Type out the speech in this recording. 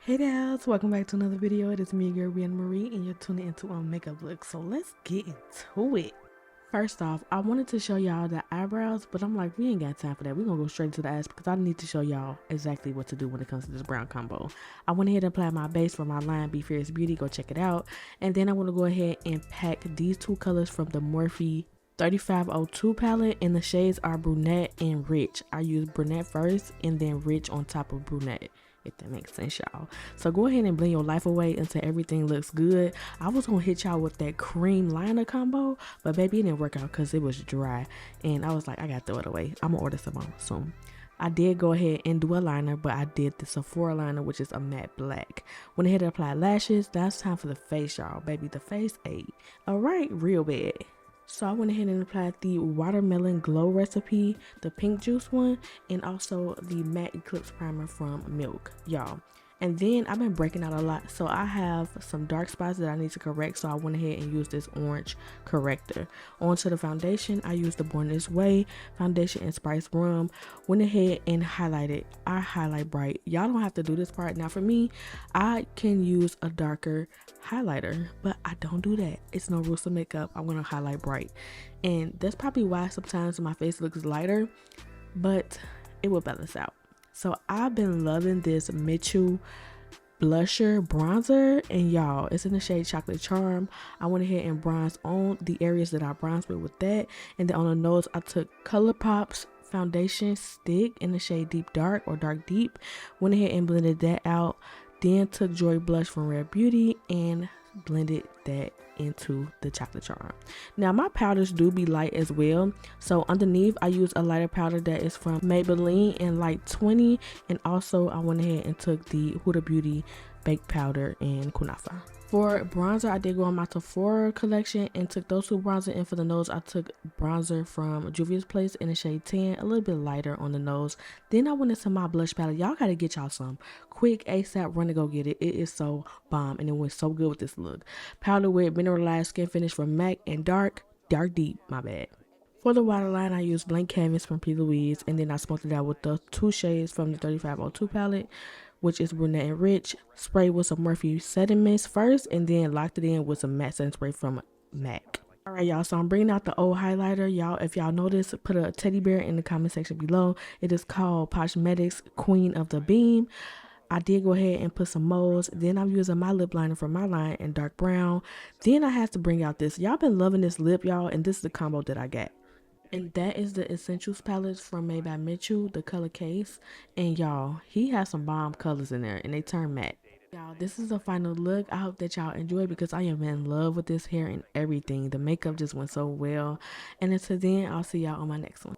Hey guys, welcome back to another video. It is me, your Briana Marie, and you're tuning into a makeup look. So let's get into it. First off, I wanted to show y'all the eyebrows, but I'm like, we ain't got time for that. We're gonna go straight to the eyes because I need to show y'all exactly what to do when it comes to this brown combo. I went ahead and applied my base for my line, Be Fierce Beauty. Go check it out. And then I want to go ahead and pack these two colors from the Morphe 3502 palette, and the shades are Brunette and Rich. I use Brunette first and then Rich on top of Brunette, if that makes sense, y'all. So go ahead and blend your life away until everything looks good. I was gonna hit y'all with that cream liner combo, but baby, it didn't work out because it was dry, and I was like, I gotta throw it away. I'm gonna order some more soon. I did go ahead and do a liner, but I did the Sephora liner, which is a matte black. Went ahead and applied lashes. Now it's time for the face, y'all. Baby, the face ate. All right, real bad. So I went ahead and applied the watermelon glow recipe, the pink juice one, and also the matte eclipse primer from Milk, y'all. And then I've been breaking out a lot, so I have some dark spots that I need to correct, so I went ahead and used this orange corrector. Onto the foundation, I used the Born This Way foundation in Spice Rum. Went ahead and highlighted. I highlight bright. Y'all don't have to do this part. Now for me, I can use a darker highlighter, but I don't do that. It's no rules to makeup. I'm gonna highlight bright, and that's probably why sometimes my face looks lighter, but it will balance out. So I've been loving this Mitchell blusher bronzer, and y'all, it's in the shade Chocolate Charm. I went ahead and bronzed on the areas that I bronzed with that, and then on the nose I took ColourPop's foundation stick in the shade Deep Dark or Dark Deep. Went ahead and blended that out, then took Joy Blush from Rare Beauty and blended that into the Chocolate Charm. Now my powders do be light as well, so underneath I use a lighter powder that is from Maybelline in Light 20, and also I went ahead and took the Huda Beauty baked powder in Kunafa. For bronzer, I did go on my Sephora collection and took those two bronzer, and for the nose I took bronzer from Juvia's Place in the shade 10, a little bit lighter on the nose. Then I went into my blush palette. Y'all gotta get y'all some quick, ASAP, run to go get it. It is so bomb, and it went so good with this look. Powder with mineralized skin finish from MAC and Dark Deep, my bad. For the waterline, I used Blank Canvas from P. Louise, and then I smoked it out with the two shades from the 3502 palette, which is Brunette and Rich. Sprayed with some Morphe setting mist first, and then locked it in with some matte setting spray from MAC. Alright, y'all, so I'm bringing out the old highlighter. Y'all, if y'all notice, put a teddy bear in the comment section below. It is called Poshmetics Queen of the Beam. I did go ahead and put some molds. Then I'm using my lip liner from my line in dark brown. Then I had to bring out this. Y'all been loving this lip, y'all, and this is the combo that I got. And that is the Essentials palette from Made by Mitchell, the color case. And y'all, he has some bomb colors in there, and they turn matte. Y'all, this is the final look. I hope that y'all enjoy because I am in love with this hair and everything. The makeup just went so well. And until then, I'll see y'all on my next one.